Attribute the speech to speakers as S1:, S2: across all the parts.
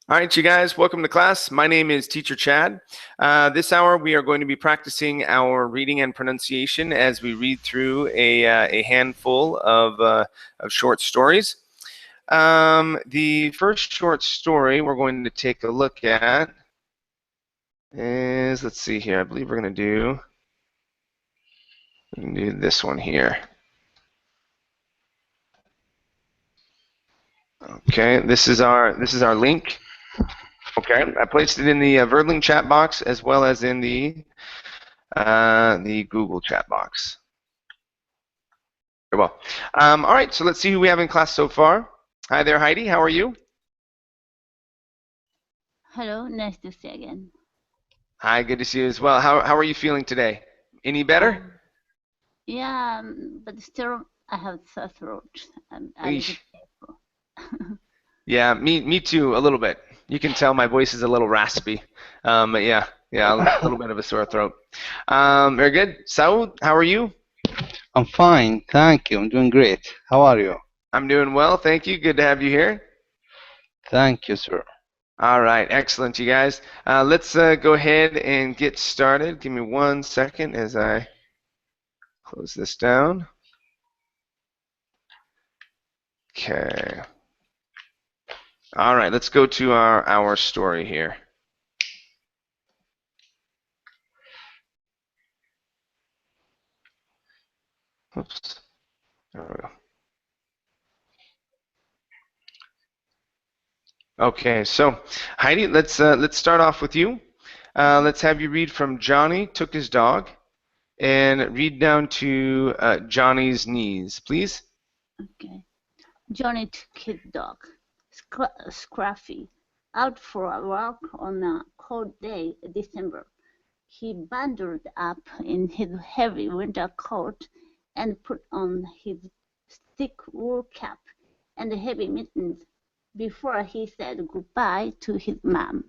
S1: All right, you guys, welcome to class. My name is Teacher Chad. This hour we are going to be practicing our reading and pronunciation as we read through a handful of short stories. The first short story we're going to take a look at is, let's see here, I believe we're going to do this one here. Okay, this is our link. Okay, I placed it in the Verdling chat box as well as in the Google chat box. Very well. All right, so let's see who we have in class so far. Hi there, Heidi. How are you?
S2: Hello, nice to see you again.
S1: Hi, good to see you as well. How are you feeling today? Any better?
S2: Yeah, but still I have sore throat. I need to be careful.
S1: Yeah, me too, a little bit. You can tell my voice is a little raspy. But yeah, a little bit of a sore throat. Very good. Saud, how are you?
S3: I'm fine, thank you. I'm doing great. How are you?
S1: I'm doing well, thank you. Good to have you here.
S3: Thank you, sir.
S1: All right, excellent, you guys. Let's go ahead and get started. Give me 1 second as I close this down. Okay. All right, let's go to our story here. Oops. There we go. Okay, so Heidi, let's start off with you. Let's have you read from Johnny took his dog, and read down to Johnny's knees, please.
S2: Okay. Johnny took his dog, Scruffy, out for a walk on a cold day in December. He bundled up in his heavy winter coat and put on his thick wool cap and heavy mittens before he said goodbye to his mom.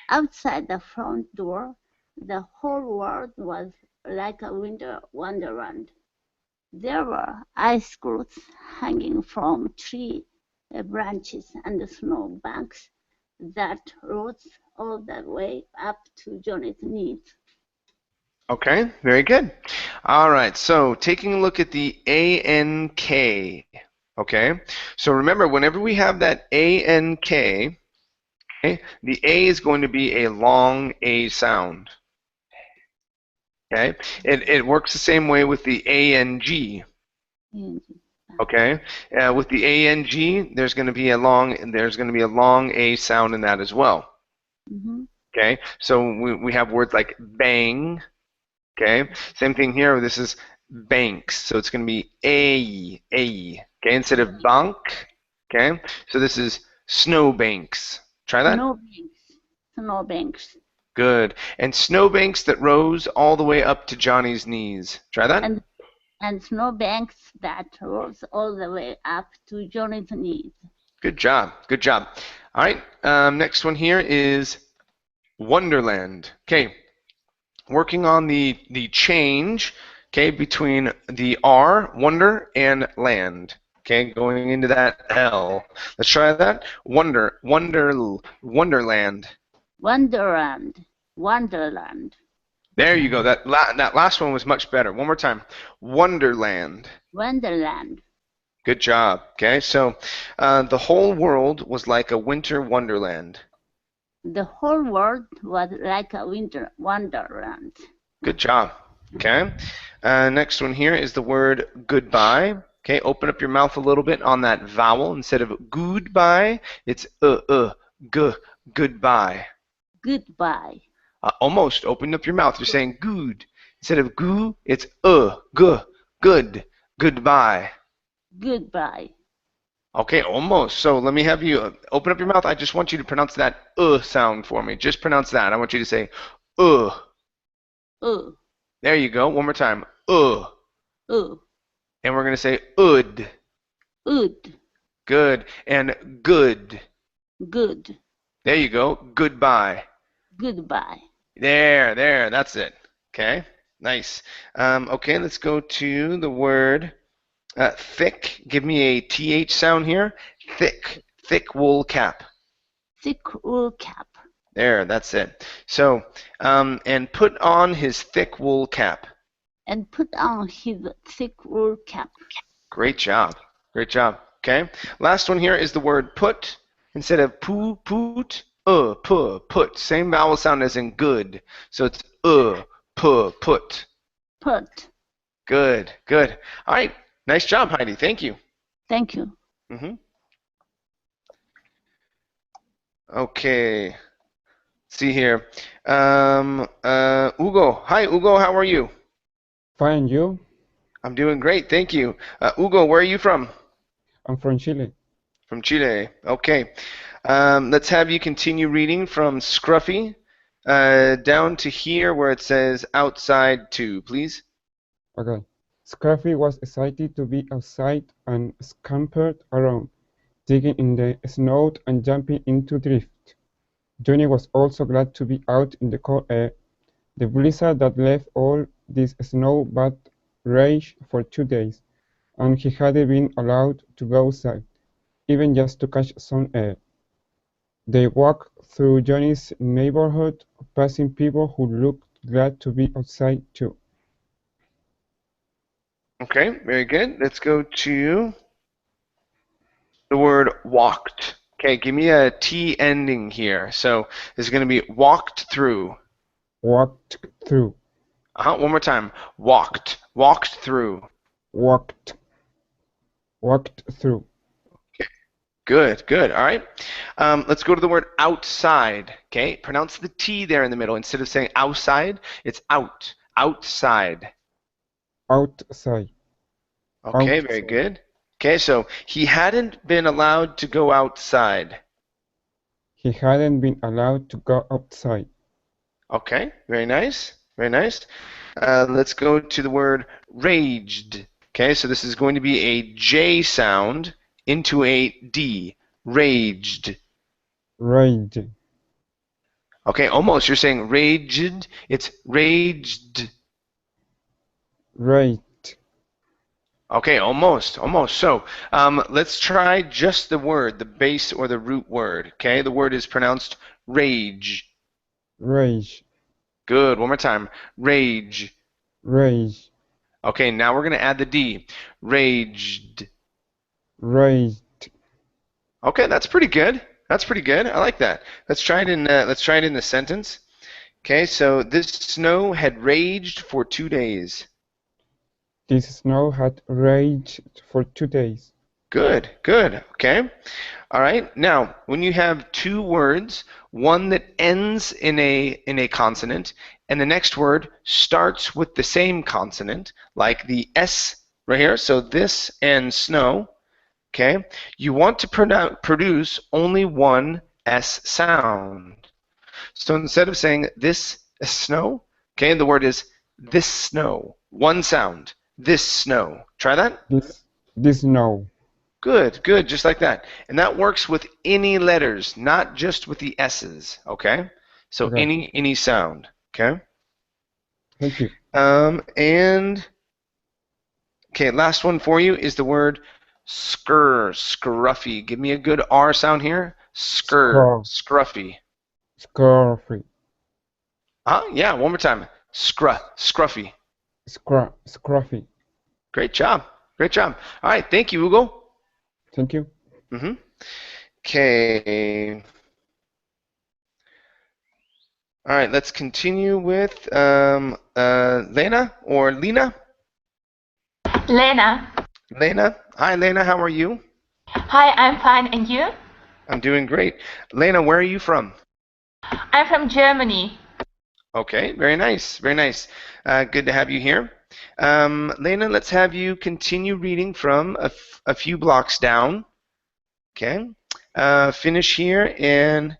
S2: Outside the front door, the whole world was like a winter wonderland. There were ice screws hanging from tree branches and snow banks that rose all the way up to Johnny's knees.
S1: Okay, very good. All right, so taking a look at the A-N-K. Okay, so remember, whenever we have that A-N-K, okay, the A is going to be a long A sound. Okay, it works the same way with the A-N-G. Okay, with the A-N-G, there's going to be a long A sound in that as well.
S2: Mm-hmm.
S1: Okay, so we have words like bang. Okay, same thing here. This is banks, so it's going to be a. Okay, instead of bank. Okay, so this is snowbanks. Try that.
S2: Snowbanks.
S1: Good. And snowbanks that rose all the way up to Johnny's knees. Try that.
S2: And snowbanks that rose all the way up to Johnny's knees.
S1: Good job. Good job. All right. Next one here is Wonderland. Okay. Working on the change, okay, between the R, wonder, and land. Okay, going into that L. Let's try that. Wonderland.
S2: Wonderland.
S1: There you go. That last one was much better. One more time. Wonderland.
S2: Wonderland.
S1: Good job. Okay, so the whole world was like a winter wonderland.
S2: The whole world was like a winter wonderland.
S1: Good job. Okay. Next one here is the word goodbye. Okay, open up your mouth a little bit on that vowel. Instead of goodbye, it's goodbye.
S2: Goodbye.
S1: Almost open up your mouth. You're saying good. Instead of goo, it's good. Goodbye.
S2: Goodbye.
S1: Okay, almost. So let me have you open up your mouth. I just want you to pronounce that sound for me. Just pronounce that. I want you to say There you go. One more time. And we're going to say ud. Good. And good. There you go. Goodbye.
S2: Goodbye.
S1: There. That's it. Okay. Nice. Okay, let's go to the word thick. Give me a TH sound here. Thick wool cap.
S2: thick wool cap.
S1: There, that's it. So, and put on his thick wool cap.
S2: And put on his thick wool cap.
S1: Great job. Great job. Okay. Last one here is the word put. Instead of poo, put, put. Same vowel sound as in good. So it's put.
S2: Put.
S1: Good, good. All right. Nice job, Heidi. Thank you.
S2: Thank you.
S1: Okay. See here. Hugo. Hi, Hugo. How are you?
S4: Fine, you?
S1: I'm doing great. Thank you. Hugo, where are you from?
S4: I'm from Chile.
S1: From Chile. Okay. Let's have you continue reading from Scruffy down to here where it says outside too, please.
S4: Okay. Scruffy was excited to be outside and scampered around, digging in the snow and jumping into drift. Johnny was also glad to be out in the cold air. The blizzard that left all this snow but raged for 2 days, and he hadn't been allowed to go outside, even just to catch some air. They walked through Johnny's neighborhood, passing people who looked glad to be outside too.
S1: Okay, very good. Let's go to the word walked. Okay, give me a T ending here. So this is going to be walked through.
S4: Walked through.
S1: One more time. Walked. Walked through.
S4: Walked through.
S1: Okay. Good, good. All right. Let's go to the word outside. Okay, pronounce the T there in the middle. Instead of saying outside, it's out. Outside.
S4: Outside.
S1: Okay, very good. Okay, so he hadn't been allowed to go outside.
S4: He hadn't been allowed to go outside.
S1: Okay, very nice. Very nice. Let's go to the word raged. Okay, so this is going to be a J sound into a D. Raged.
S4: Raged.
S1: Okay, almost. You're saying raged. It's raged.
S4: Right.
S1: Okay, almost, almost. So let's try just the word, the base or the root word. Okay, the word is pronounced rage.
S4: Rage.
S1: Good. One more time. Rage.
S4: Rage.
S1: Okay, now we're going to add the D. Raged.
S4: Raged.
S1: Okay, that's pretty good. That's pretty good. I like that. Let's try it in the sentence. Okay, so this snow had raged for 2 days.
S4: This snow had raged for 2 days.
S1: Good, good. Okay. All right. Now, when you have two words, one that ends in a consonant, and the next word starts with the same consonant, like the S right here. So this and snow. Okay. You want to produce only one S sound. So instead of saying this snow, okay, the word is this snow. One sound. This snow. Try that.
S4: This snow.
S1: Good, good, just like that. And that works with any letters, not just with the S's, okay? So
S4: Okay.
S1: any sound, okay?
S4: Thank you.
S1: And okay, last one for you is the word scruffy. Give me a good R sound here. Scruffy.
S4: Scruffy.
S1: Yeah, one more time. Scruffy.
S4: Scruffy.
S1: Great job. Great job. All right, thank you, Hugo.
S4: Thank you.
S1: Okay. All right, let's continue with Lena or Lena.
S5: Lena.
S1: Lena. Hi, Lena. How are you?
S5: Hi, I'm fine. And you?
S1: I'm doing great. Lena, where are you from?
S5: I'm from Germany.
S1: Okay, very nice. Very nice. Good to have you here. Lena, let's have you continue reading from a few blocks down. Okay. Finish here and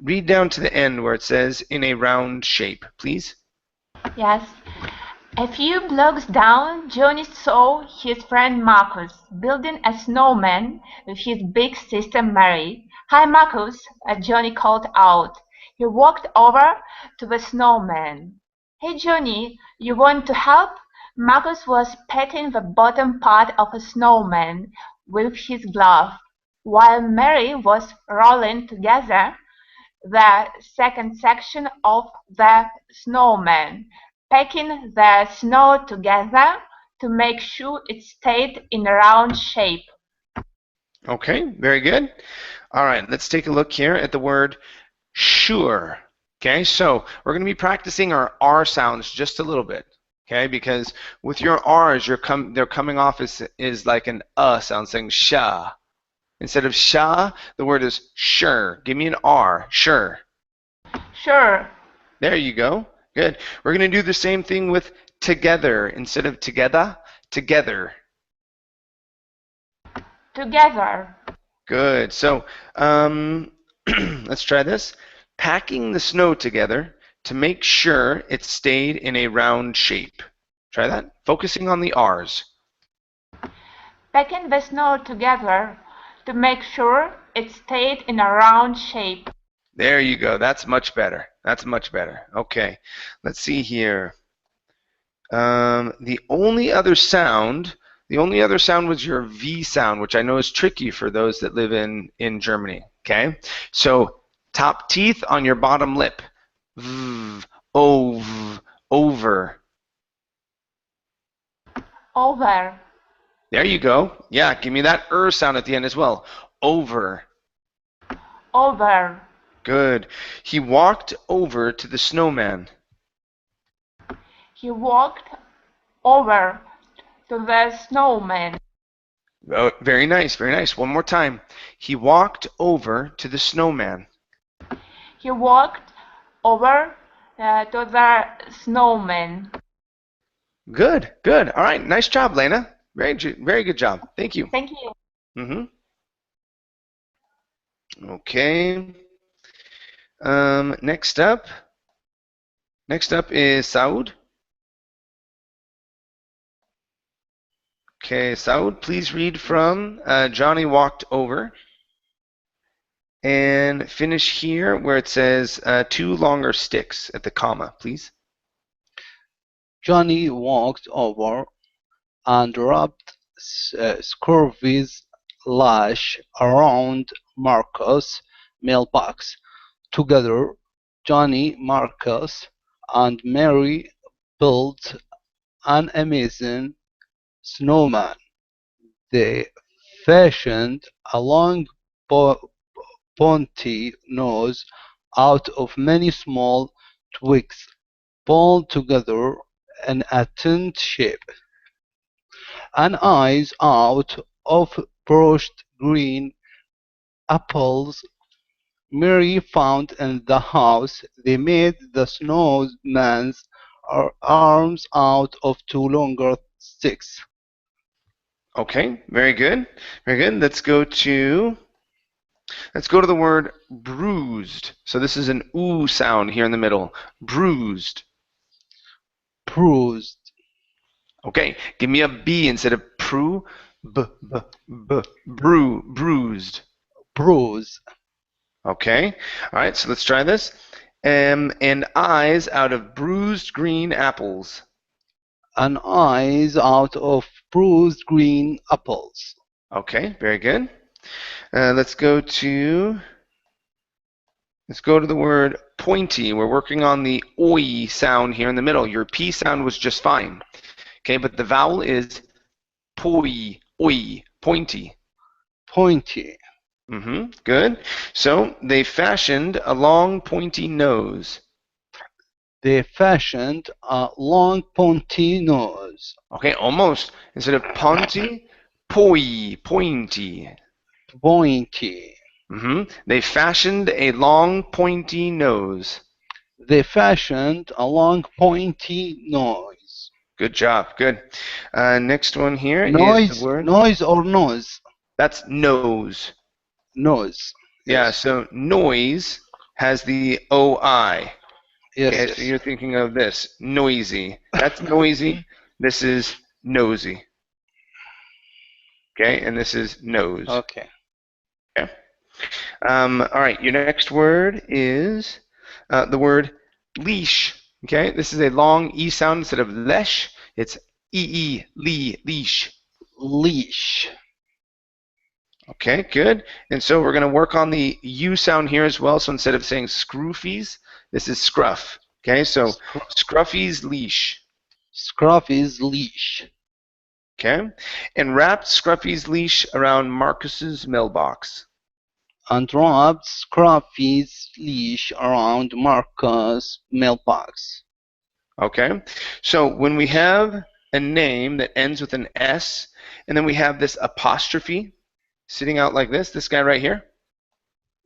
S1: read down to the end where it says in a round shape, please.
S5: Yes. A few blocks down, Johnny saw his friend Marcus building a snowman with his big sister Mary. Hi, Marcus, Johnny called out. He walked over to the snowman. Hey, Johnny, you want to help? Marcus was patting the bottom part of a snowman with his glove. While Mary was rolling together the second section of the snowman, packing the snow together to make sure it stayed in a round shape.
S1: Okay, very good. All right, let's take a look here at the word sure. Okay, so we're going to be practicing our R sounds just a little bit. Okay, because with your R's, they're coming off as like an sound, saying sha. Instead of sha, the word is sure. Give me an R, sure.
S5: Sure.
S1: There you go. Good. We're going to do the same thing with together. Instead of together, together.
S5: Together.
S1: Good. So let's try this. Packing the snow together to make sure it stayed in a round shape. Try that. Focusing on the R's.
S5: Packing the snow together to make sure it stayed in a round shape.
S1: There you go. That's much better. That's much better. Okay. Let's see here. The only other sound was your V sound, which I know is tricky for those that live in Germany. Okay, so top teeth on your bottom lip. V, over.
S5: Over.
S1: There you go. Yeah, give me that sound at the end as well. Over.
S5: Over.
S1: Good. He walked over to the snowman.
S5: He walked over to the snowman.
S1: Oh, very nice, very nice. One more time. He walked over to the snowman.
S5: He walked over to the snowman.
S1: Good, good. All right, nice job, Lena. Very good job. Thank you.
S5: Thank you.
S1: Okay. Next up is Saud. Okay, Saud, please read from Johnny walked over and finish here where it says two longer sticks at the comma, please.
S3: Johnny walked over and wrapped Scurvy's lash around Marcus' mailbox. Together, Johnny, Marcus, and Mary built an amazing snowman. They fashioned a long pointy nose out of many small twigs pulled together in a tent shape, and eyes out of brushed green apples Mary found in the house. They made the snowman's arms out of two longer sticks.
S1: Okay, very good. Very good. Let's go to the word bruised. So this is an oo sound here in the middle. Bruised.
S3: Bruised.
S1: Okay, give me a B instead of prue. Bruised.
S3: Bruise.
S1: Okay, all right, so let's try this. And eyes out of bruised green apples.
S3: And eyes out of bruised green apples.
S1: Okay, very good. Let's go to the word pointy. We're working on the oi sound here in the middle. Your P sound was just fine. Okay, but the vowel is poi, oi, pointy.
S3: Pointy.
S1: Good. So they fashioned a long pointy nose.
S3: They fashioned a long pointy nose.
S1: Okay, almost. Instead of ponty, poi, pointy.
S3: Pointy.
S1: They fashioned a long pointy nose.
S3: They fashioned a long pointy nose.
S1: Good job. Good. Next one here
S3: noise,
S1: is the word.
S3: Noise or nose?
S1: That's nose.
S3: Nose.
S1: Yeah,
S3: Yes.
S1: so noise has the OI.
S3: Yes,
S1: Okay,
S3: yes.
S1: so you're thinking of this. Noisy. That's noisy. This is nosy. Okay, and this is nose.
S3: Okay.
S1: Okay. All right, your next word is the word leash. Okay, this is a long E sound instead of lesh. It's E-E, leash.
S3: Leash.
S1: Okay, good. And so we're going to work on the U sound here as well. So instead of saying scroofies, this is scruff. Okay, so Scruffy's leash.
S3: Scruffy's leash.
S1: Okay, and wrapped Scruffy's leash around Marcus's mailbox.
S3: And wrapped Scruffy's leash around Marcus' mailbox.
S1: Okay, so when we have a name that ends with an S, and then we have this apostrophe sitting out like this guy right here.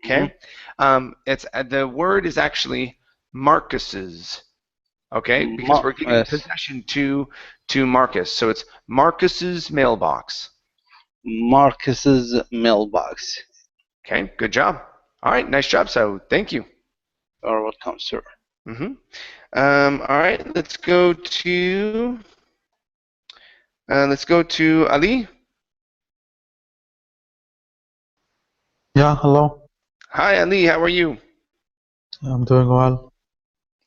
S1: Okay, it's the word is actually Marcus's. Okay, because we're giving possession to Marcus, so it's Marcus's mailbox.
S3: Marcus's mailbox.
S1: Okay, good job. All right, nice job. So thank you.
S3: You're welcome, sir.
S1: All right, let's go to Ali.
S6: Yeah, hello.
S1: Hi, Ali. How are you?
S6: I'm doing well.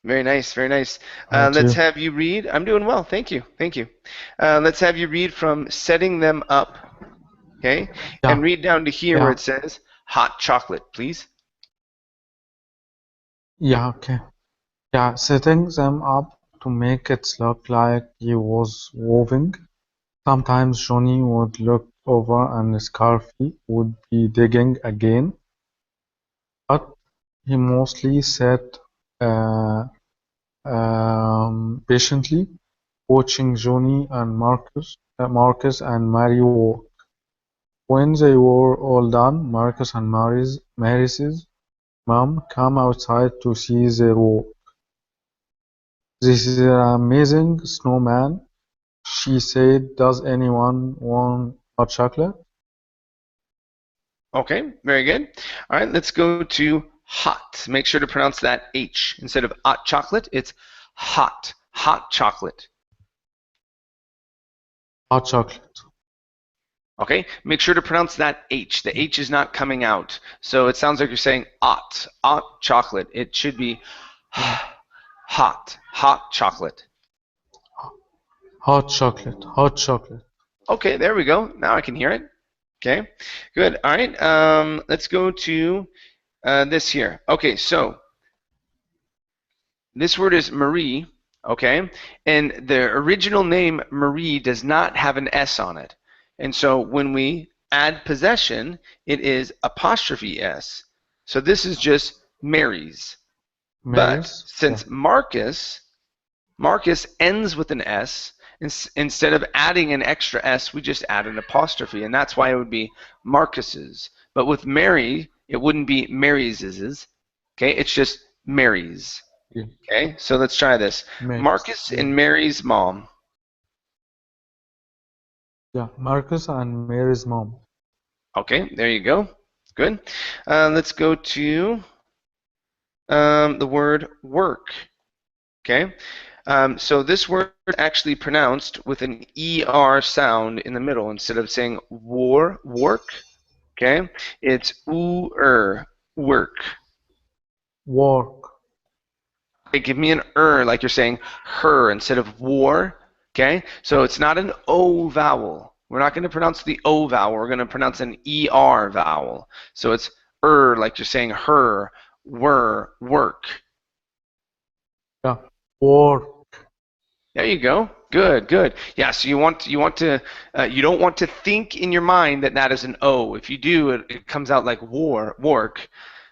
S1: Very nice, very nice.
S6: How about
S1: Let's
S6: you?
S1: have you read. I'm doing well, thank you, thank you. Let's have you read from setting them up, okay?
S6: Yeah.
S1: And read down to here
S6: Yeah.
S1: where it says hot chocolate, please.
S6: Yeah, okay. Yeah, setting them up to make it look like he was moving. Sometimes Johnny would look over and Scarfy would be digging again, but he mostly sat patiently, watching Johnny and Marcus and Mary work. When they were all done, Marcus and Mary's mom came outside to see their work. "This is an amazing snowman," she said. "Does anyone want hot chocolate?"
S1: Okay, very good. All right, let's go to hot. Make sure to pronounce that H. Instead of hot chocolate, it's hot, hot chocolate.
S6: Hot chocolate.
S1: Okay, make sure to pronounce that H. The H is not coming out. So it sounds like you're saying hot chocolate. It should be hot, hot chocolate.
S6: Hot chocolate. Hot chocolate.
S1: Okay, there we go. Now I can hear it. Okay, good. All right, let's go to this here. Okay, so this word is Marie, okay? And the original name Marie does not have an S on it. And so when we add possession, it is apostrophe S. So this is just Mary's. But since Marcus ends with an S, instead of adding an extra S, we just add an apostrophe, and that's why it would be Marcus's. But with Mary, it wouldn't be Mary's. Okay, it's just Mary's. Okay, so let's try this. Marcus and Mary's mom.
S6: Yeah, Marcus and Mary's mom.
S1: Okay, there you go. Good. Let's go to the word work. Okay, so this word is actually pronounced with an ER sound in the middle instead of saying work. Okay, it's work.
S6: Work.
S1: Okay, give me an like you're saying her instead of war. Okay, so it's not an O vowel. We're not going to pronounce the O vowel. We're going to pronounce an ER vowel. So it's like you're saying her, work.
S6: Yeah, work.
S1: There you go. Good, good. Yeah. So you don't want to think in your mind that is an O. If you do, it comes out like work,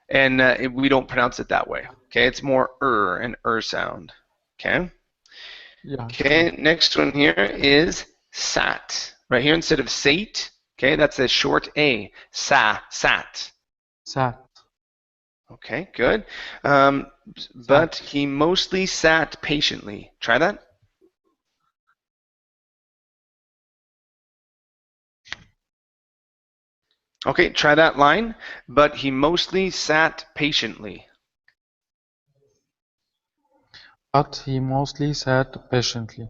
S1: and we don't pronounce it that way. Okay, it's more an sound. Okay.
S6: Yeah.
S1: Okay. Next one here is sat. Right here instead of sate. Okay, that's a short A. Sat.
S6: Sat.
S1: Okay, good. But he mostly sat patiently. Try that. Okay, try that line. But he mostly sat patiently.
S6: But he mostly sat patiently.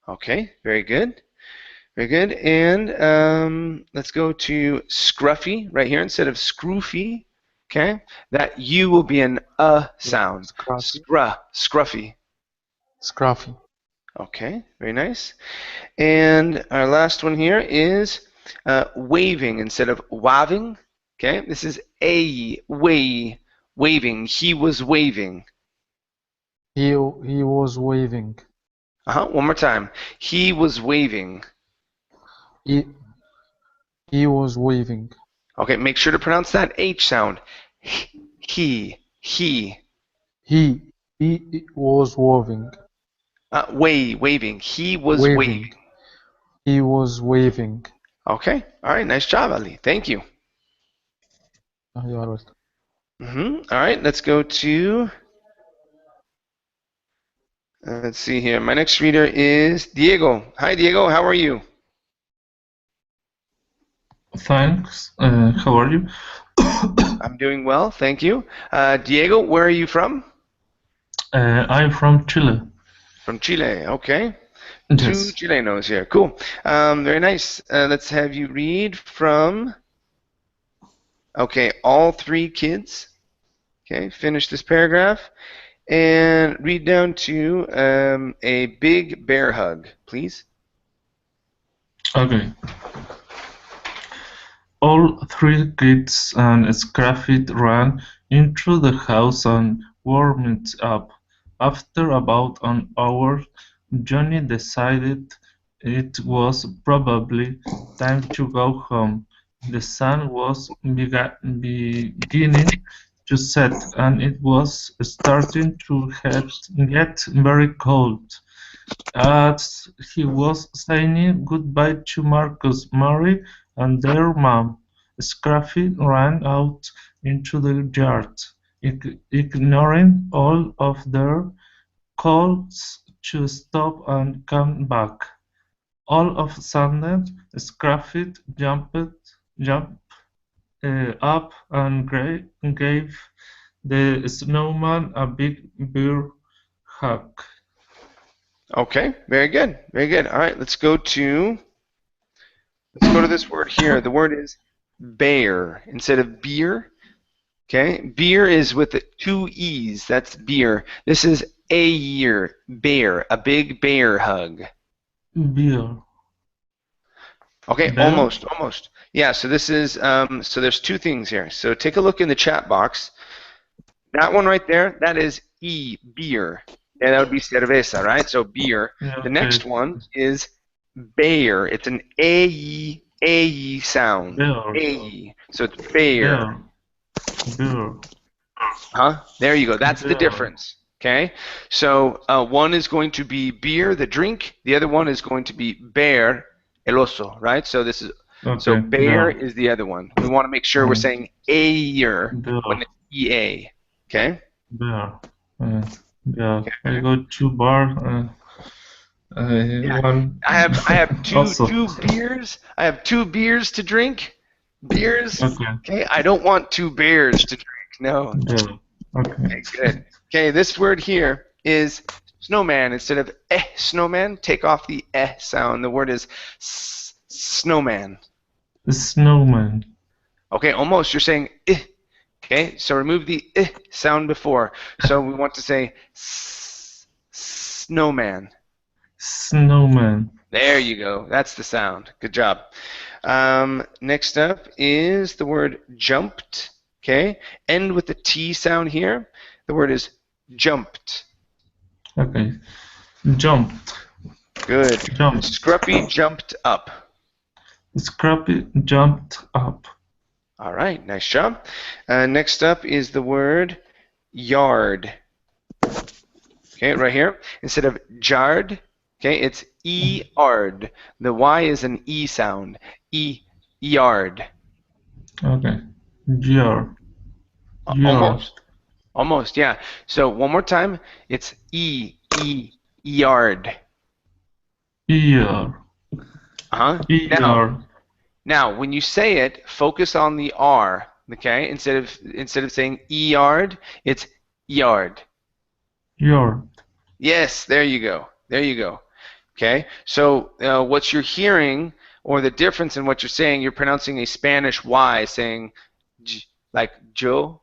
S1: Okay, very good. Very good. And let's go to scruffy right here instead of scroofy. Okay, that U will be an sound. Scruffy.
S6: Scruffy.
S1: Okay, very nice. And our last one here is Waving instead of waving. Okay, this is waving. He was waving.
S6: He was waving.
S1: One more time. He was waving.
S6: He was waving.
S1: Okay, make sure to pronounce that H sound. He.
S6: He was waving.
S1: Waving. He was
S6: Waving.
S1: waving.
S6: He was waving.
S1: Okay, all right, nice job, Ali. Thank you.
S6: You are welcome.
S1: All right, let's go to, let's see here. My next reader is Diego. Hi, Diego. How are you?
S7: Thanks. How are you?
S1: I'm doing well, thank you. Diego, where are you from?
S7: I'm from Chile.
S1: From Chile, okay.
S7: Yes.
S1: 2 Chilenos here, cool. Very nice. Let's have you read from, okay, all 3 kids. Okay, finish this paragraph and read down to a big bear hug, please.
S7: Okay. All 3 kids and Scruffy ran into the house and warmed up. After about an hour, Johnny decided it was probably time to go home. The sun was beginning to set, and it was starting to get very cold. As he was saying goodbye to Marcus, Mary, and their mom, Scruffy ran out into the yard, ignoring all of their calls to stop and come back. All of a sudden, Scruffy jumped up and gave the snowman a big bear hug.
S1: Okay, very good, very good. All right, let's go to this word here. The word is bear instead of beer. Okay, beer is with the 2 E's. That's beer. This is a year, bear, a big bear hug.
S7: Bear.
S1: Okay,
S7: Bear?
S1: almost. Yeah, so this is, so there's 2 things here. So take a look in the chat box. That one right there, that is E, beer. And that would be cerveza, right? So beer.
S7: Yeah,
S1: The next
S7: okay.
S1: one is bear. It's an A-E sound.
S7: Bear.
S1: A-E. So it's bear.
S7: Bear.
S1: There you go. That's the
S7: Bear.
S1: difference. Okay? So one is going to be beer, the drink. The other one is going to be bear, el oso, right? So this is, so
S7: Okay,
S1: bear
S7: bear.
S1: is the other one. We want to make sure we're saying A-year
S7: Bear.
S1: when it's E-A. Okay?
S7: Bear. Yeah, I go to bar.
S1: Yeah.
S7: One.
S1: I have
S7: Also.
S1: two beers. I have 2 beers to drink. Beers.
S7: Okay.
S1: Okay. I don't want 2 bears to drink. No.
S7: Yeah. Okay.
S1: Okay. Good. Okay. This word here is snowman. Instead of snowman, take off the sound. The word is snowman.
S7: Snowman.
S1: Okay. Almost. You're saying Okay. So remove the sound before. So we want to say snowman.
S7: Snowman.
S1: There you go. That's the sound. Good job. Next up is the word jumped. Okay. End with the T sound here. The word is jumped.
S7: Okay. Jumped.
S1: Good.
S7: Jumped.
S1: Scruffy jumped up.
S7: Scrappy jumped up.
S1: All right. Nice job. Next up is the word yard. Okay. Right here. Instead of jarred, okay, it's E-ard. The Y is an E sound. Yard.
S7: Okay. Yard.
S1: Almost, yeah. So one more time, it's yard.
S7: Ear.
S1: Ear. Now, when you say it, focus on the R. Okay, instead of saying yard, it's yard.
S7: Yard.
S1: Yes, there you go. There you go. Okay, so what you're hearing, or the difference in what you're saying, you're pronouncing a Spanish Y, saying like yo.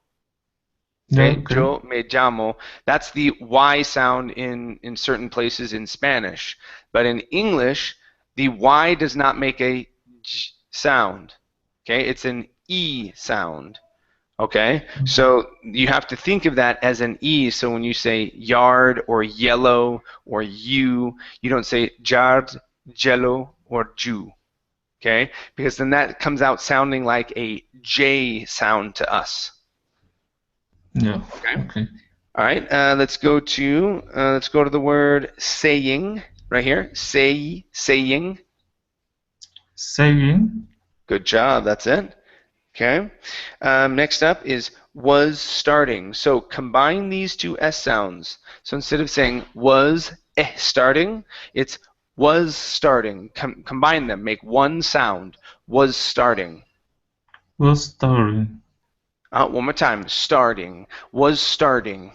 S1: Okay,
S7: Okay.
S1: yo me llamo. That's the Y sound in certain places in Spanish. But in English, the Y does not make a sound. Okay, it's an E sound. Okay, so you have to think of that as an E. So when you say yard or yellow or you don't say yard, jello, or Jew. Okay, because then that comes out sounding like a J sound to us.
S7: Yeah.
S1: Okay.
S7: Okay.
S1: All right. Let's go to the word saying right here. Saying.
S7: Saying.
S1: Good job. That's it. Okay. Next up is was starting. So combine these two S sounds. So instead of saying was starting, it's was starting. Combine them. Make one sound. Was starting.
S7: Was starting.
S1: One more time. Starting. Was starting.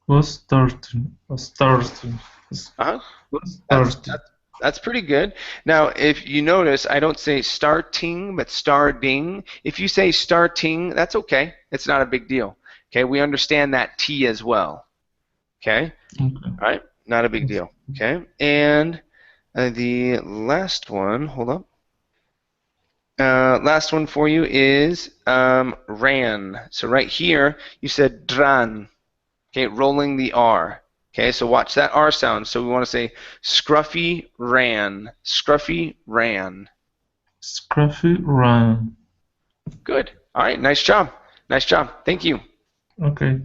S7: Was starting. Was starting.
S1: Uh-huh.
S7: Was
S1: That's
S7: starting.
S1: that's pretty good. Now, if you notice, I don't say starting, but starting. If you say starting, that's okay. It's not a big deal. Okay, we understand that T as well. Okay,
S7: Okay.
S1: all right, not a big deal. Okay, and the last one, hold up. Last one for you is ran. So right here, you said dran. Okay, rolling the R. Okay, so watch that R sound. So we want to say Scruffy ran. Scruffy ran.
S7: Scruffy ran.
S1: Good. All right, nice job. Nice job. Thank you.
S7: Okay.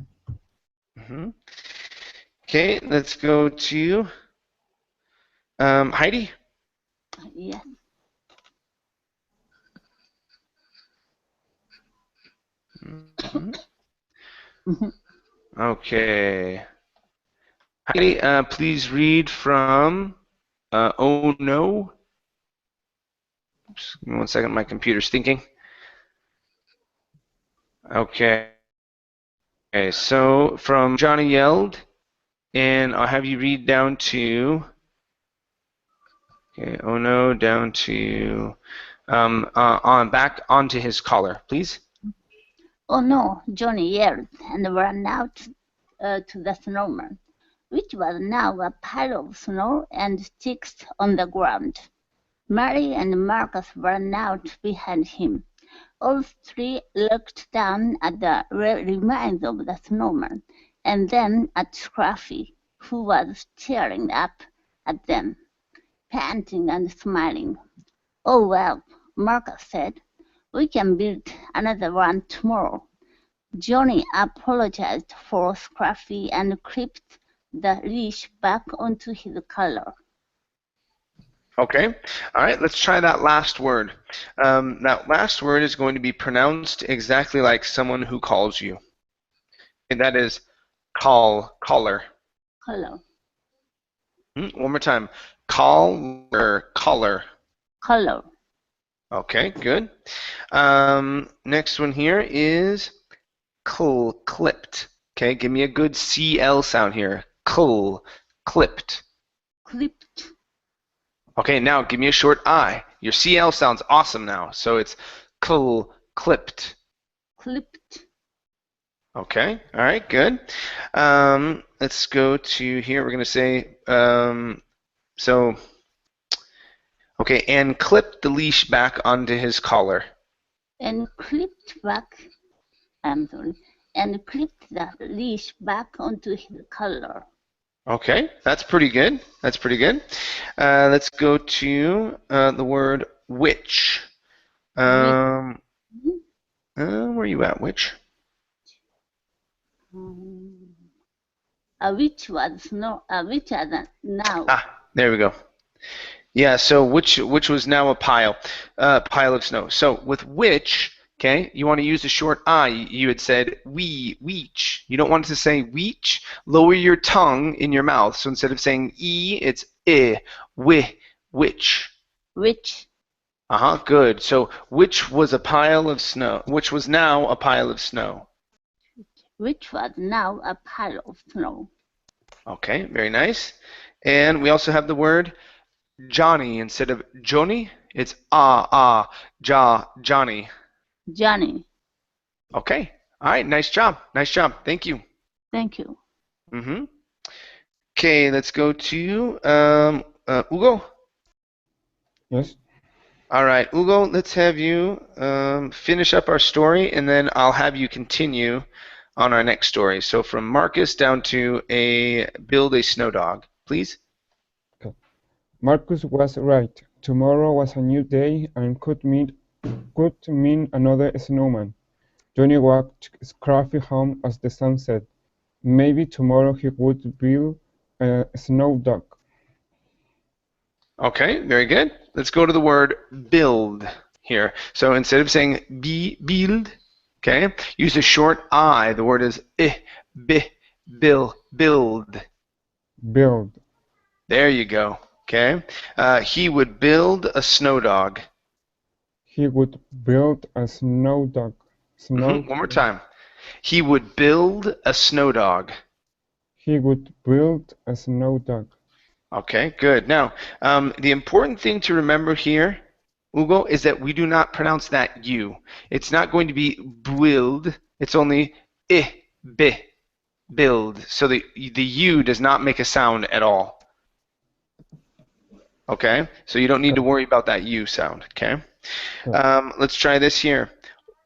S1: Okay, let's go to Heidi.
S2: Yes.
S1: Okay. Heidi, please read from Oh No. Just give me 1 second. My computer's thinking. Okay. Okay, so from Johnny Yelled, and I'll have you read down to, okay, oh no, down to, back onto his collar, please.
S2: Oh no, Johnny yelled and ran out to the snowman, which was now a pile of snow and sticks on the ground. Mary and Marcus ran out behind him. All three looked down at the remains of the snowman, and then at Scruffy, who was staring up at them, panting and smiling. Oh well, Marcus said, we can build another one tomorrow. Johnny apologized for Scruffy and clipped the leash back onto his collar.
S1: Okay. All right, let's try that last word. That last word is going to be pronounced exactly like someone who calls you. And that is caller.
S2: Collar.
S1: One more time. Caller.
S2: Collar.
S1: Okay, good. Next one here is clipped. Okay, give me a good CL sound here. Clipped.
S2: Clipped.
S1: Okay, now give me a short I. Your CL sounds awesome now. So it's clipped.
S2: Clipped.
S1: Okay, all right, good. Let's go to here. We're going to say, okay, and clip the leash back onto his collar.
S2: And clipped back, I'm sorry, and clipped the leash back onto his collar.
S1: Okay, that's pretty good. That's pretty good. Let's go to the word which. Where are you at, which?
S2: Which was no, which are now.
S1: Ah, there we go. Yeah, so which was now a pile of snow. So with which, okay, you want to use a short I. You had said weech. You don't want to say weech. Lower your tongue in your mouth. So instead of saying e, it's which.
S2: Which.
S1: Good. So which was a pile of snow, which was now a pile of snow.
S2: Which was now a pile of snow.
S1: Okay, very nice. And we also have the word Johnny. Instead of Johnny, it's Johnny.
S2: Johnny.
S1: Okay. All right. Nice job. Nice job. Thank you.
S2: Thank you.
S1: Okay, let's go to Hugo.
S4: Yes.
S1: All right, Hugo, let's have you finish up our story, and then I'll have you continue on our next story. So from Marcus down to build a snow dog, please.
S4: Okay. Marcus was right. Tomorrow was a new day and could mean another snowman. Johnny walked Scruffy home as the sun set. Maybe tomorrow he would build a snow dog.
S1: Okay, very good. Let's go to the word build here. So instead of saying build, okay, use a short I. The word is build.
S4: Build.
S1: There you go. Okay. He would build a snow dog.
S4: He would build a snow dog.
S1: One more time. He would build a snow dog.
S4: He would build a snow dog.
S1: Okay, good. Now, the important thing to remember here, Hugo, is that we do not pronounce that U. It's not going to be build. It's only build. So the U does not make a sound at all. Okay, so you don't need to worry about that U sound. Okay, let's try this here.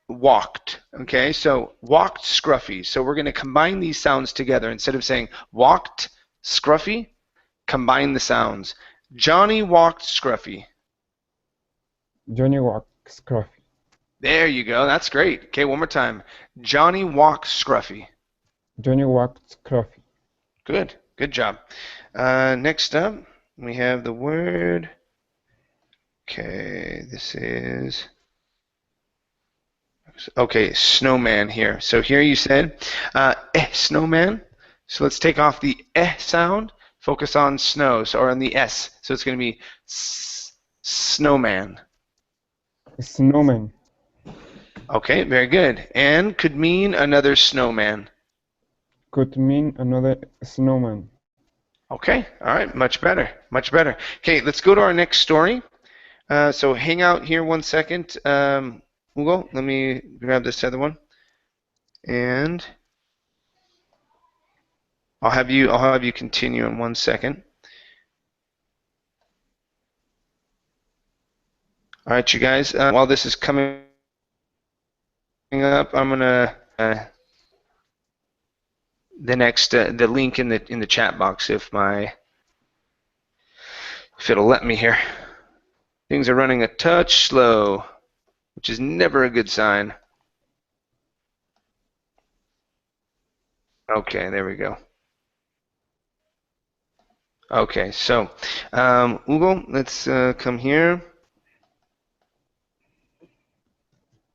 S1: Walked. Okay, so walked, scruffy. So we're going to combine these sounds together. Instead of saying walked, scruffy, combine the sounds. Johnny walked scruffy.
S4: Johnny walked scruffy.
S1: There you go. That's great. Okay, one more time. Johnny walked scruffy.
S4: Johnny walked scruffy.
S1: Good. Good job. Next up, we have the word. Okay, this is. Okay, snowman here. So here you said snowman. So let's take off the sound. Focus on snow, or on the S. So it's going to be snowman.
S4: Snowman.
S1: Okay, very good. And could mean another snowman.
S4: Could mean another snowman.
S1: Okay, all right, much better, much better. Okay, let's go to our next story. So hang out here one second, Hugo. Let me grab this other one, and I'll have you continue in 1 second. All right, you guys. While this is coming up, I'm gonna the link in the chat box if it'll let me here. Things are running a touch slow, which is never a good sign. Okay, there we go. Okay, so Hugo, let's come here.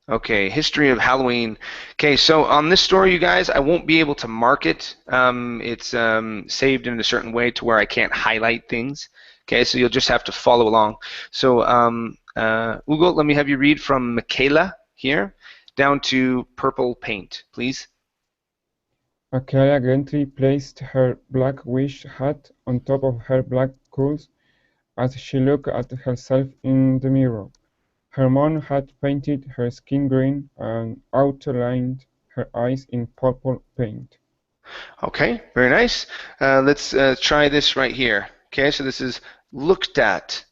S1: Okay, history of Halloween. Okay, so on this story, you guys, I won't be able to mark it. It's saved in a certain way to where I can't highlight things. Okay, so you'll just have to follow along. So, Hugo, let me have you read from Michaela here down to purple paint, please.
S4: Michaela gently placed her black wish hat on top of her black curls as she looked at herself in the mirror. Her mom had painted her skin green and outlined her eyes in purple paint.
S1: Okay, very nice. Let's try this right here. Okay, so this is looked at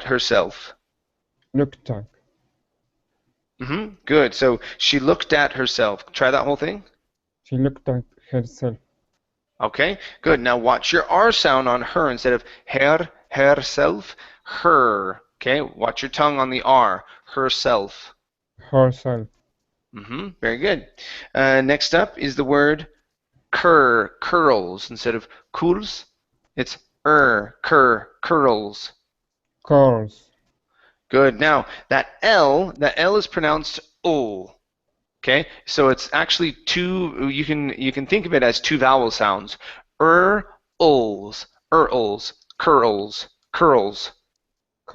S1: herself.
S4: Looked at.
S1: Good. So she looked at herself. Try that whole thing.
S4: She looked at herself.
S1: Okay, good. Now watch your R sound on her instead of herself, her. Okay, watch your tongue on the R, herself.
S4: Herself.
S1: Very good. Next up is the word curls instead of curls. It's curls.
S4: Curls.
S1: Good. Now that L is pronounced O. Okay, so it's actually two. You can think of it as two vowel sounds. Curls.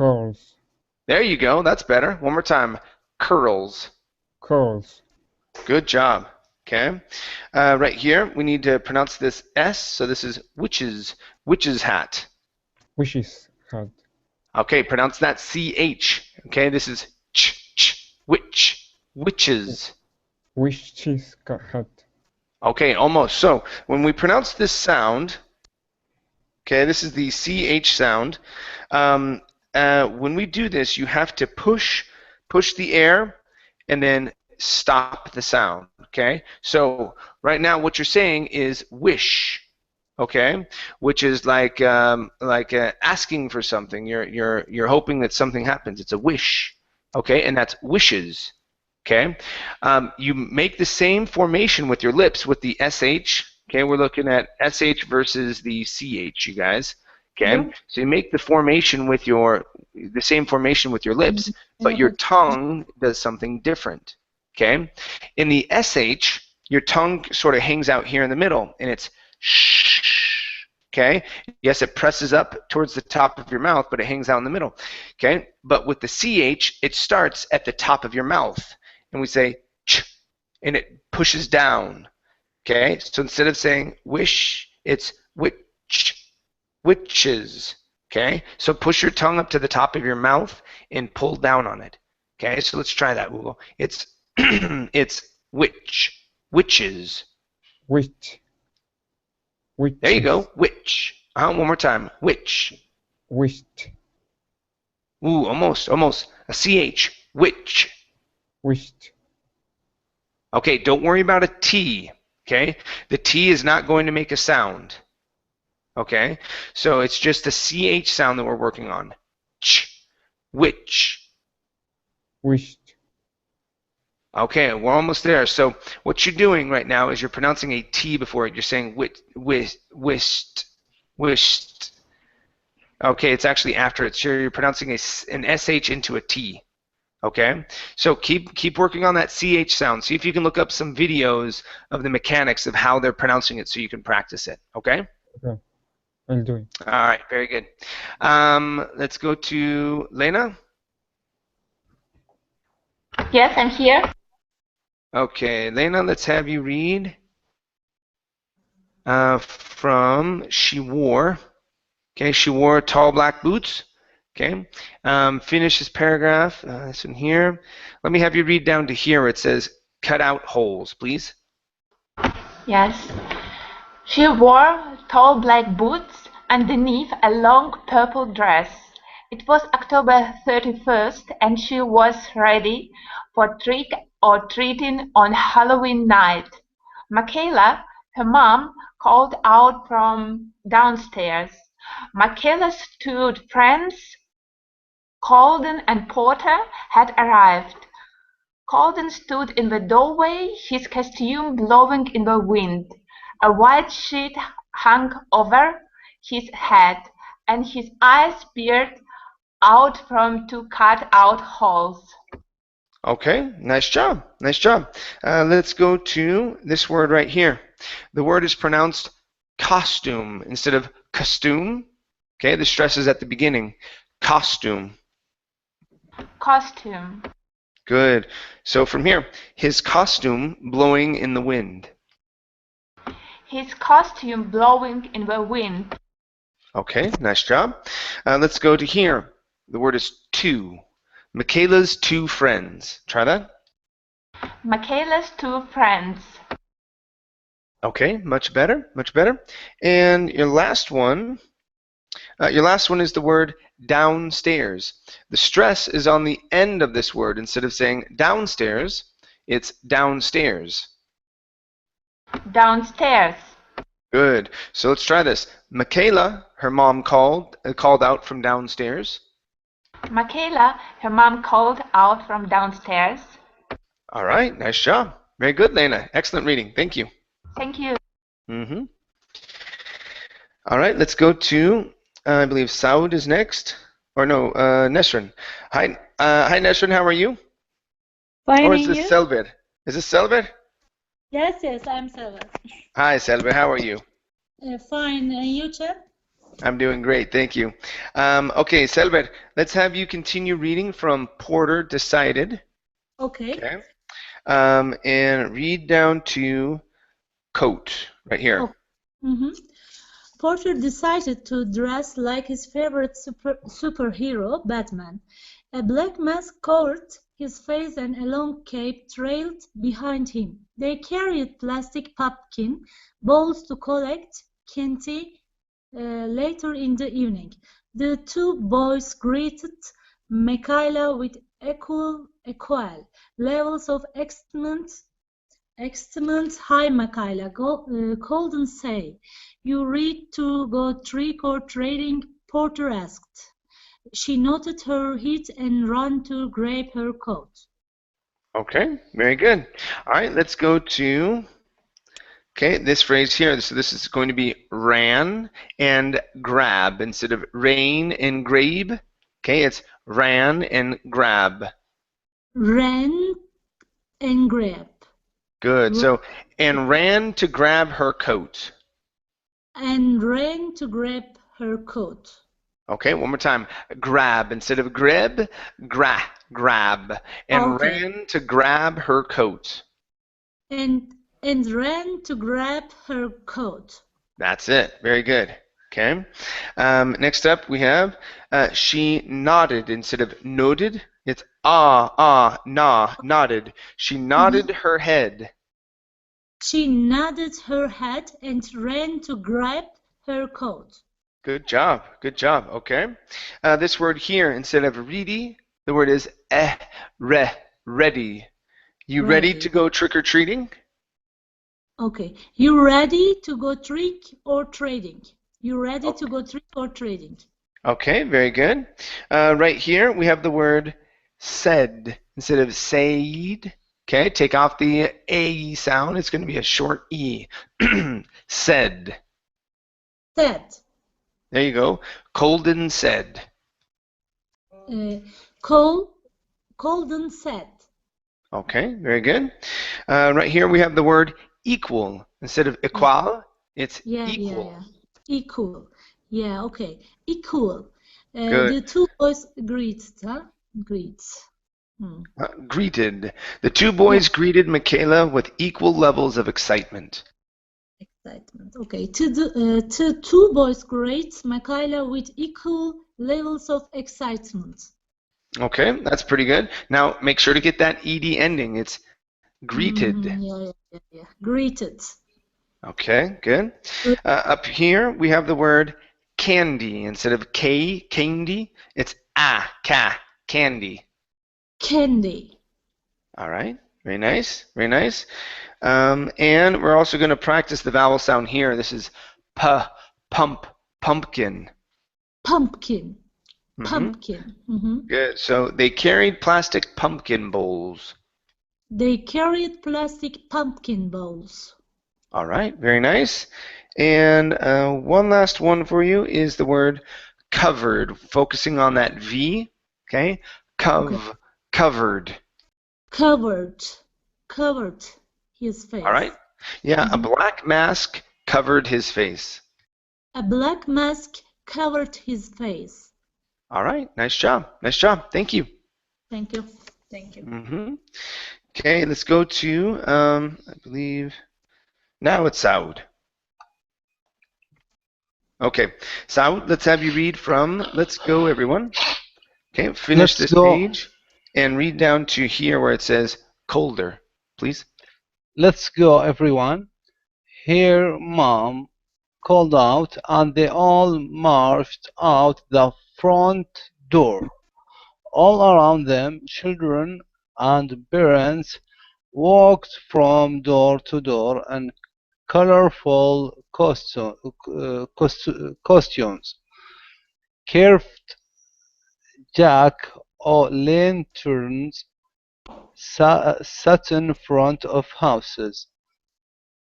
S4: Curls.
S1: There you go. That's better. One more time. Curls.
S4: Curls.
S1: Good job. Okay. Right here, we need to pronounce this S. So this is witch's hat.
S4: Witch's hat.
S1: Okay, pronounce that CH. Okay, this is witches.
S4: Witch's hat.
S1: Okay, almost. So when we pronounce this sound, okay, this is the CH sound. when we do this, you have to push the air and then stop the sound. Okay. So right now, what you're saying is wish. Okay, which is like asking for something. You're hoping that something happens. It's a wish. Okay, and that's wishes. Okay, you make the same formation with your lips with the sh. Okay, we're looking at sh versus the ch, you guys. Okay, so you make the formation with the same formation with your lips, but your tongue does something different. Okay, in the sh, your tongue sort of hangs out here in the middle, and it's shh. Okay, yes, it presses up towards the top of your mouth, but it hangs out in the middle. Okay, but with the ch, it starts at the top of your mouth, and we say ch, and it pushes down. Okay, so instead of saying wish, it's witch, witches. Okay, so push your tongue up to the top of your mouth and pull down on it. Okay, so let's try that, Google. It's it's witch, witches.
S4: Witch. Witches.
S1: There you go, witch. One more time, witch.
S4: Wished.
S1: Ooh, almost. A ch, witch.
S4: Wished.
S1: Okay, don't worry about a T, okay? The T is not going to make a sound, okay? So it's just the CH sound that we're working on. Ch, which.
S4: Wished.
S1: Okay, we're almost there. So what you're doing right now is you're pronouncing a T before it. You're saying wished. Okay, it's actually after it. So you're pronouncing an SH into a T. Okay, so keep working on that CH sound. See if you can look up some videos of the mechanics of how they're pronouncing it so you can practice it. Okay?
S4: Okay, I'll do it.
S1: All right, very good. Let's go to Lena.
S5: Yes, I'm here.
S1: Okay, Lena, let's have you read from She Wore. Okay, she wore tall black boots. Okay, finish this paragraph. This one here. Let me have you read down to here where it says cut out holes, please.
S5: Yes. She wore tall black boots underneath a long purple dress. It was October 31st and she was ready for trick or treating on Halloween night. Michaela, her mom, called out from downstairs. Michaela stood. Friends Colden and Porter had arrived. Colden stood in the doorway, his costume blowing in the wind. A white sheet hung over his head, and his eyes peered out from two cut-out holes.
S1: Okay, nice job. Nice job. Let's go to this word right here. The word is pronounced costume instead of costume. Okay, the stress is at the beginning. Costume.
S5: Costume.
S1: Good. So from here, his costume blowing in the wind.
S5: His costume blowing in the wind.
S1: Okay, nice job. Let's go to here. The word is two. Michaela's two friends. Try that.
S5: Michaela's two friends.
S1: Okay, much better, much better. And your last one is the word downstairs. The stress is on the end of this word. Instead of saying downstairs, it's downstairs.
S5: Downstairs.
S1: Good. So let's try this. Michaela, her mom called out from downstairs.
S5: Michaela, her mom called out from downstairs.
S1: All right, nice job. Very good, Lena. Excellent reading. Thank you.
S5: Thank you.
S1: All right, let's go to, I believe Saud is next. Or no, Nesrin. Hi, Nesrin, how are you?
S8: Fine,
S1: or
S8: and
S1: is this
S8: you?
S1: Selver? Is this Selver?
S8: Yes, I'm Selva.
S1: Hi, Selver. How are you?
S8: Fine, and you, Chad?
S1: I'm doing great, thank you. Okay, Selver, let's have you continue reading from Porter Decided.
S8: Okay.
S1: And read down to coat, right here.
S8: Porter decided to dress like his favorite superhero, Batman. A black mask covered his face and a long cape trailed behind him. They carried plastic pumpkin balls to collect candy later in the evening. The two boys greeted Michaela with equal levels of excitement. Hi, Michaela. Golden say, you ready to go trick-or-treating? Porter asked. She nodded her head and ran to grab her coat.
S1: Okay, very good. All right, let's go to this phrase here. So this is going to be ran and grab instead of rain and grabe. Okay, it's ran and grab.
S8: Ran and grab.
S1: Good. So, and ran to grab her coat.
S8: And ran to grab her coat.
S1: Okay, one more time. Grab instead of grab, grab. And ran to grab her coat.
S8: And ran to grab her coat.
S1: That's it. Very good. Okay. Next up, we have she nodded instead of noted. It's nodded. She nodded her head.
S8: She nodded her head and ran to grab her coat.
S1: Good job. Good job. Okay. This word here, instead of ready, the word is ready. You ready to go trick-or-treating?
S8: Okay. You ready to go trick or trading? You ready to go trick or trading?
S1: Okay, very good. Right here we have the word said instead of said. Okay, take off the A sound. It's going to be a short E. Said.
S8: Said.
S1: There you go. Colden said.
S8: Colden said.
S1: Okay, very good. Right here we have the word equal. Instead of equal, it's equal.
S8: Yeah. Equal. Yeah, okay. Equal.
S1: Good.
S8: The two boys greeted, huh? Greets.
S1: Greeted. The two boys greeted Michaela with equal levels of excitement.
S8: Okay. Two boys greet Michaela with equal levels of excitement.
S1: Okay, that's pretty good. Now make sure to get that ed ending. It's greeted.
S8: Yeah. Greeted.
S1: Okay, good. Up here we have the word candy instead of k, candy. It's candy.
S8: Candy.
S1: All right, very nice, very nice. And we're also going to practice the vowel sound here. This is pumpkin.
S8: Pumpkin. Pumpkin.
S1: Good. So they carried plastic pumpkin bowls.
S8: They carried plastic pumpkin bowls.
S1: All right, very nice. And one last one for you is the word covered, focusing on that V. Okay, covered.
S8: Covered his face.
S1: All right. Yeah, a black mask covered his face.
S8: A black mask covered his face.
S1: All right, nice job. Nice job. Thank you.
S8: Thank you.
S1: Okay, let's go to, I believe, now it's Saud. Okay, Saud, let's have you read from Let's Go, everyone. Okay, finish this page and read down to here where it says colder, please.
S3: Let's go, everyone. Here, Mom called out, and they all marched out the front door. All around them, children and parents walked from door to door in colorful costumes, carved jack-o'-lanterns sat in front of houses,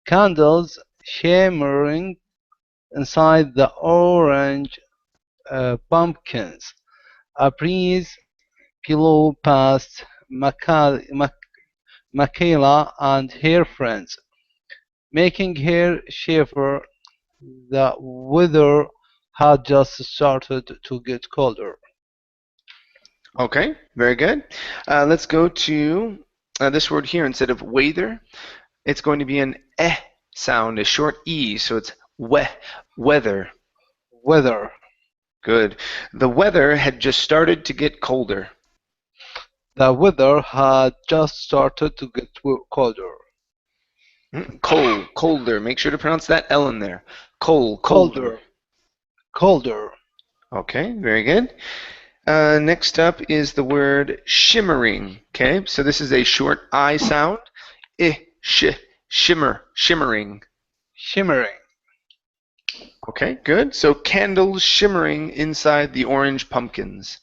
S3: candles shimmering inside the orange pumpkins. A breeze blew past Michaela and her friends, making her shiver. The weather had just started to get colder.
S1: Okay, very good. Let's go to this word here. Instead of weather, it's going to be an sound, a short E, so it's weather.
S3: Weather.
S1: Good. The weather had just started to get colder.
S3: The weather had just started to get colder.
S1: Colder. Make sure to pronounce that L in there. Colder.
S3: Colder.
S1: Okay, very good. Next up is the word shimmering. Okay, so this is a short I sound. Shimmering.
S3: Shimmering.
S1: Okay, good. So candles shimmering inside the orange pumpkins.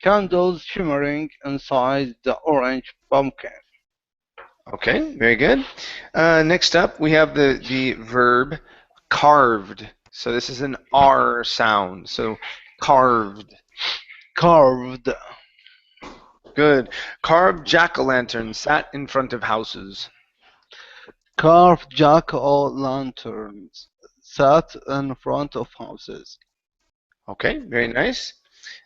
S3: Candles shimmering inside the orange pumpkin.
S1: Okay, very good. Next up, we have the verb carved. So this is an R sound. So carved.
S3: Carved.
S1: Good. Carved jack-o'-lanterns sat in front of houses.
S3: Carved jack-o'-lanterns sat in front of houses.
S1: Okay, very nice.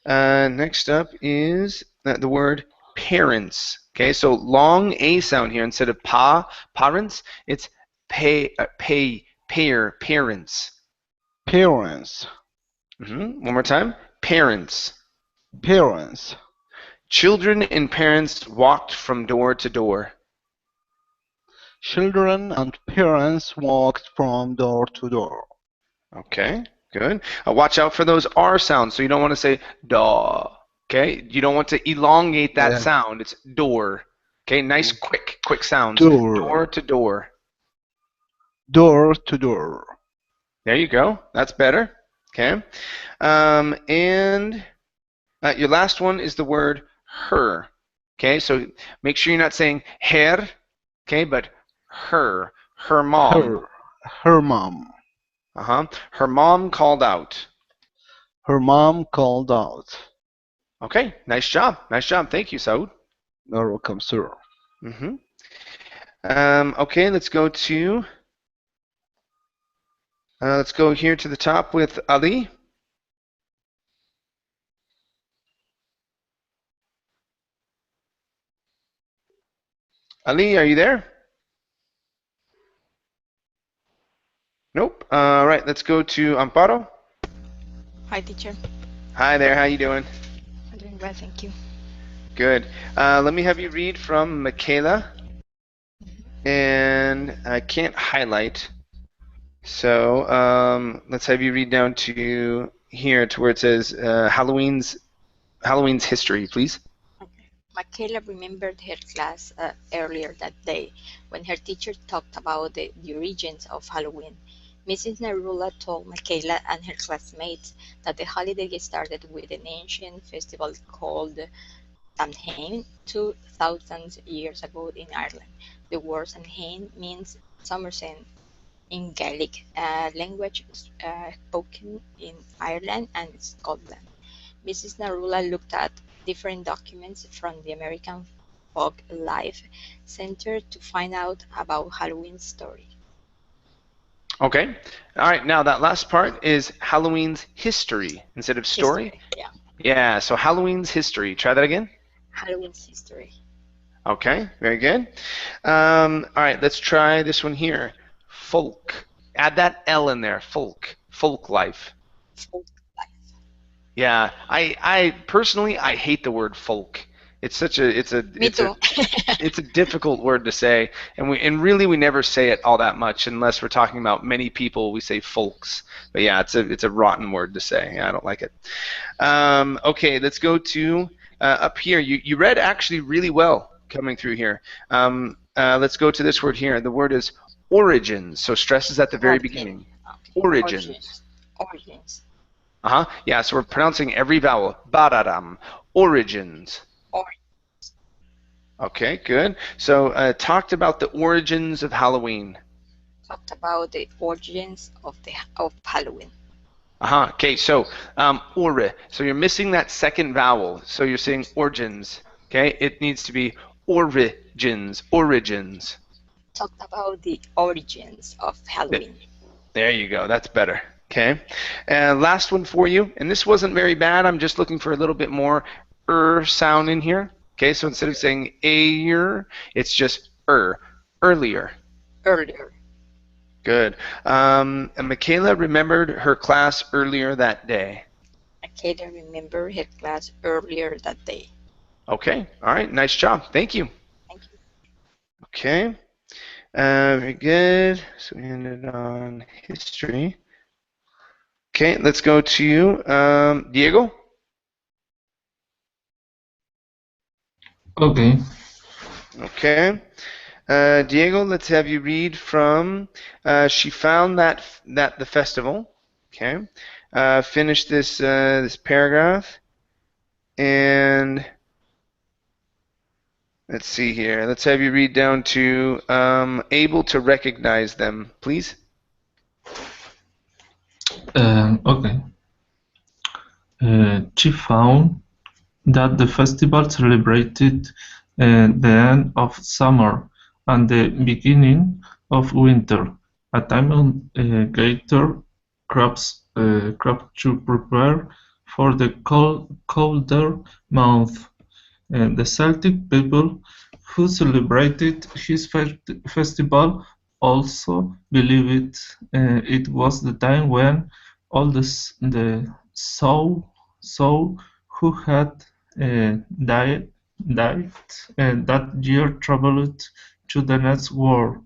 S1: Next up is the word parents. Okay, so long A sound here instead of parents, it's parents.
S3: Parents.
S1: One more time, parents.
S3: Parents.
S1: Children and parents walked from door to door.
S3: Children and parents walked from door to door.
S1: Okay, good. Watch out for those R sounds. So you don't want to say daw. Okay, you don't want to elongate that
S3: Yeah.
S1: sound. It's door. Okay, nice, quick sounds.
S3: Door.
S1: Door to door.
S3: Door to door.
S1: There you go. That's better. Okay, and your last one is the word her. Okay, so make sure you're not saying her. Okay, but her. Her mom.
S3: Her mom.
S1: Her mom called out.
S3: Her mom called out.
S1: Okay, nice job. Nice job. Thank you, Saud.
S3: You're welcome, sir.
S1: Okay, let's go here to the top with Ali. Ali, are you there? Nope. All right, let's go to Amparo.
S9: Hi, teacher.
S1: Hi there. How you doing?
S9: I'm doing well, thank you.
S1: Good. Let me have you read from Michaela. And I can't highlight. So let's have you read down to here to where it says Halloween's history, please.
S9: Okay. Michaela remembered her class earlier that day when her teacher talked about the origins of Halloween. Mrs. Narula told Michaela and her classmates that the holiday started with an ancient festival called Samhain 2,000 years ago in Ireland. The word Samhain means Summerset in Gaelic, a language spoken in Ireland and Scotland. Mrs. Narula looked at different documents from the American Folk Life Center to find out about Halloween's story.
S1: Okay. All right. Now that last part is Halloween's history instead of story.
S9: History, yeah.
S1: Yeah. So Halloween's history. Try that again.
S9: Halloween's history.
S1: Okay. Very good. All right. Let's try this one here. Folk. Add that L in there. Folk. Folk life.
S9: Folk life.
S1: Yeah. I personally I hate the word folk. It's a difficult word to say, and really we never say it all that much unless we're talking about many people. We say folks, but yeah, it's a rotten word to say. Yeah, I don't like it. Okay, let's go to up here. You read actually really well coming through here. Let's go to this word here. The word is origins. So stress is at the very beginning.
S9: Okay.
S1: Origins.
S9: Origins.
S1: Yeah, so we're pronouncing every vowel. Bararam. Origins. Okay, good. So talked about the origins of Halloween.
S9: Talked about the origins of Halloween.
S1: Okay, so ore. So you're missing that second vowel. So you're saying origins. Okay, it needs to be origins. Origins.
S9: Talked about the origins of Halloween.
S1: There you go. That's better. Okay. And last one for you. And this wasn't very bad. I'm just looking for a little bit more sound in here. Okay, so instead of saying ayer, it's just earlier.
S9: Earlier.
S1: Good. And Michaela remembered her class earlier that day.
S9: Michaela remembered her class earlier that day.
S1: Okay. All right. Nice job. Thank you.
S9: Thank you.
S1: Okay. Very good. So we ended on history. Okay, let's go to Diego.
S7: Okay.
S1: Okay. Diego, let's have you read from she found that the festival. Okay. Finish this paragraph, and let's see here. Let's have you read down to able to recognize them, please.
S7: Okay. She found that the festival celebrated the end of summer and the beginning of winter, a time when gather crops to prepare for the colder month. The Celtic people who celebrated his festival also believed it was the time when all the soul who had died that year traveled to the next world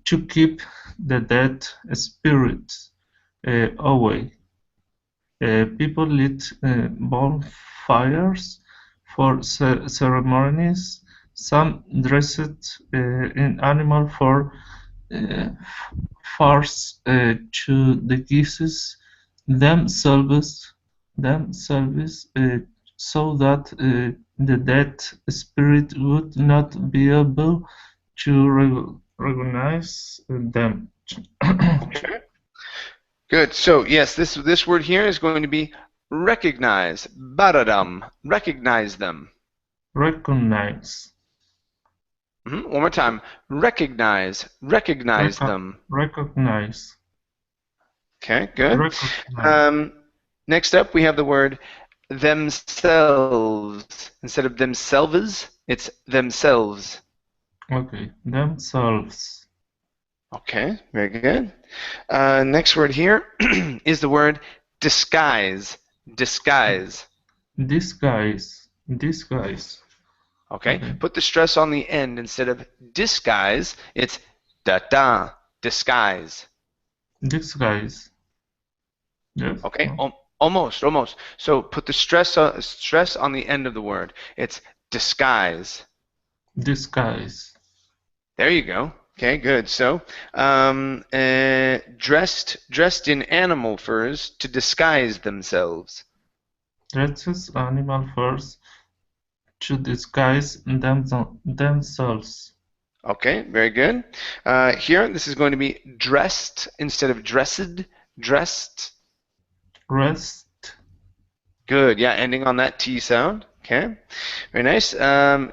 S7: to keep the dead spirits away. People lit bonfires for ceremonies, some dressed in animal for uh, fars to the gifts themselves so that the dead spirit would not be able to recognize them.
S1: Okay. Good. So yes, this word here is going to be recognize. Baradam. Recognize them.
S7: Recognize.
S1: One more time. Recognize. Recognize them.
S7: Recognize.
S1: Okay, good.
S7: Recognize.
S1: Next up, we have the word themselves. Instead of themselves, it's themselves.
S7: Okay, themselves.
S1: Okay, very good. Next word here is the word disguise. Disguise.
S7: Disguise. Disguise.
S1: Okay,
S7: Okay.
S1: put the stress on the end. Instead of disguise, it's da-da. Disguise.
S7: Disguise. Yes.
S1: Okay, almost. So put the stress on the end of the word. It's disguise.
S7: Disguise.
S1: There you go. Okay, good. So, dressed in animal furs to disguise themselves.
S7: Dresses animal furs to disguise themselves.
S1: Okay, very good. Here, this is going to be dressed instead of dressed. Dressed.
S7: Rest.
S1: Good. Yeah, ending on that T sound. Okay, very nice.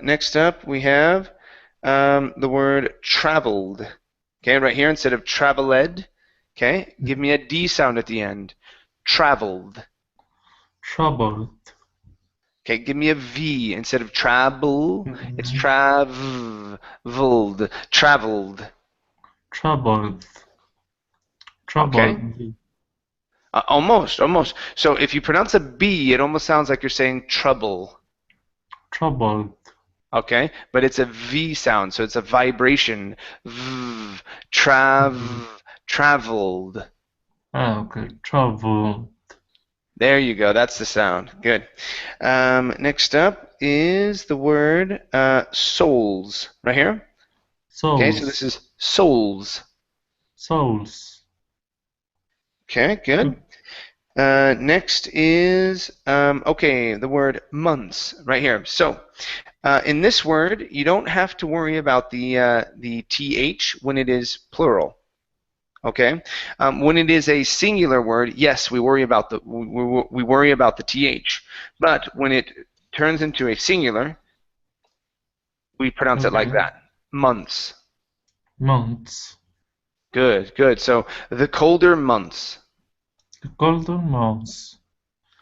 S1: Next up, we have the word traveled. Okay, right here instead of traveled. Okay, give me a D sound at the end. Traveled.
S7: Troubled.
S1: Okay, give me a V instead of travel. It's traveled. Traveled.
S7: Troubled.
S1: Okay.
S7: Troubled.
S1: Almost. So if you pronounce a B, it almost sounds like you're saying trouble.
S7: Troubled.
S1: Okay, but it's a V sound, so it's a vibration. V, traveled.
S7: Okay. Troubled.
S1: There you go. That's the sound. Good. Next up is the word souls. Right here. Okay, so this
S7: Souls.
S1: is souls.
S7: Souls.
S1: Okay, good. Next is okay, the word months right here. So in this word, you don't have to worry about the th when it is plural. Okay, when it is a singular word, yes, we worry about the th. But when it turns into a singular, we pronounce it like
S7: Okay.
S1: that. Months.
S7: Months.
S1: Good. So the colder months.
S7: The golden months.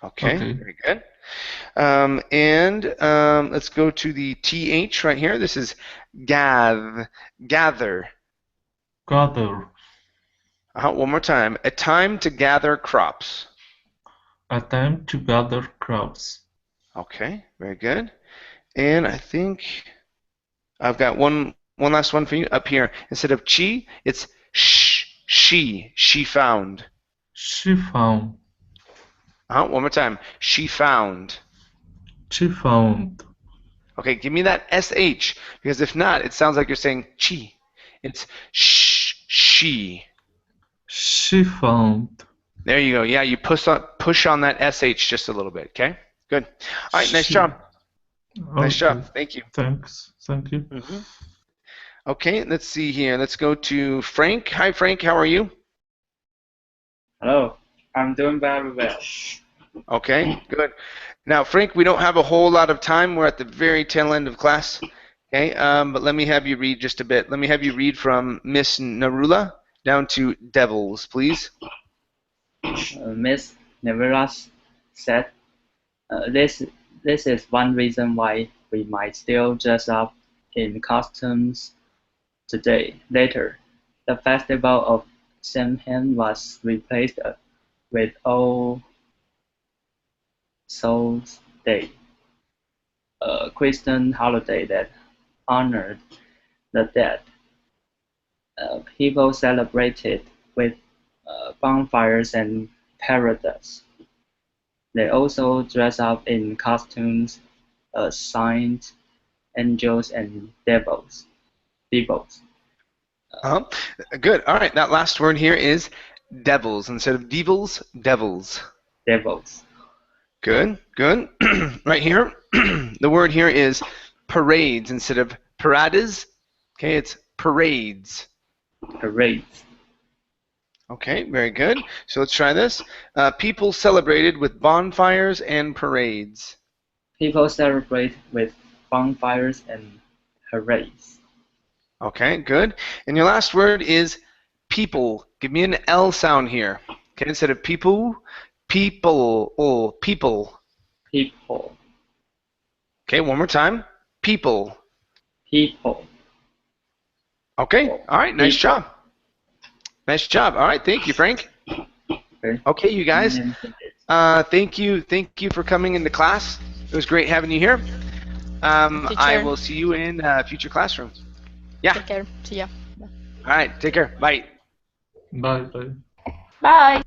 S1: Okay,
S7: Okay.
S1: very good. Let's go to the th right here. This is gather.
S7: Gather.
S1: One more time. A time to gather crops.
S7: A time to gather crops.
S1: Okay, very good. And I think I've got one last one for you up here. Instead of she, it's she found.
S7: She found.
S1: One more time. She found.
S7: She found.
S1: Okay, give me that sh, because if not, it sounds like you're saying chi. It's she.
S7: She found.
S1: There you go. Yeah, you push on that sh just a little bit. Okay, good. All right, nice
S7: She.
S1: job. Nice
S7: Okay.
S1: job. Thank you.
S7: Thanks. Thank you.
S1: Okay, let's see here. Let's go to Frank. Hi, Frank. How are you?
S10: Hello, I'm doing very well.
S1: Okay, good. Now, Frank, we don't have a whole lot of time. We're at the very tail end of class. Okay, but let me have you read just a bit. Let me have you read from Miss Narula down to devils, please.
S10: Miss Neveras said, this is one reason why we might still dress up in costumes today. Later, the festival of Samhain was replaced with All Souls Day, a Christian holiday that honored the dead. People celebrated with bonfires and parades. They also dress up in costumes as saints, angels, and devils.
S1: Good. All right, that last word here is devils. Instead of devils, devils.
S10: Devils.
S1: Good, good. Right here, the word here is parades instead of parades. Okay, it's parades.
S10: Parades.
S1: Okay, very good. So let's try this. People celebrated with bonfires and parades.
S10: People celebrate with bonfires and parades.
S1: Okay, good. And your last word is people. Give me an L sound here. Okay, instead of people, people. Oh, people.
S10: People.
S1: Okay, one more time. People.
S10: People.
S1: Okay, all right, nice job. Nice job. All right, thank you, Frank. Okay, you guys. Thank you for coming into class. It was great having you here. I will see you in future classroom. Yeah.
S9: Take care. See ya.
S1: All right, take care. Bye.
S7: Bye. Bye.
S5: Bye.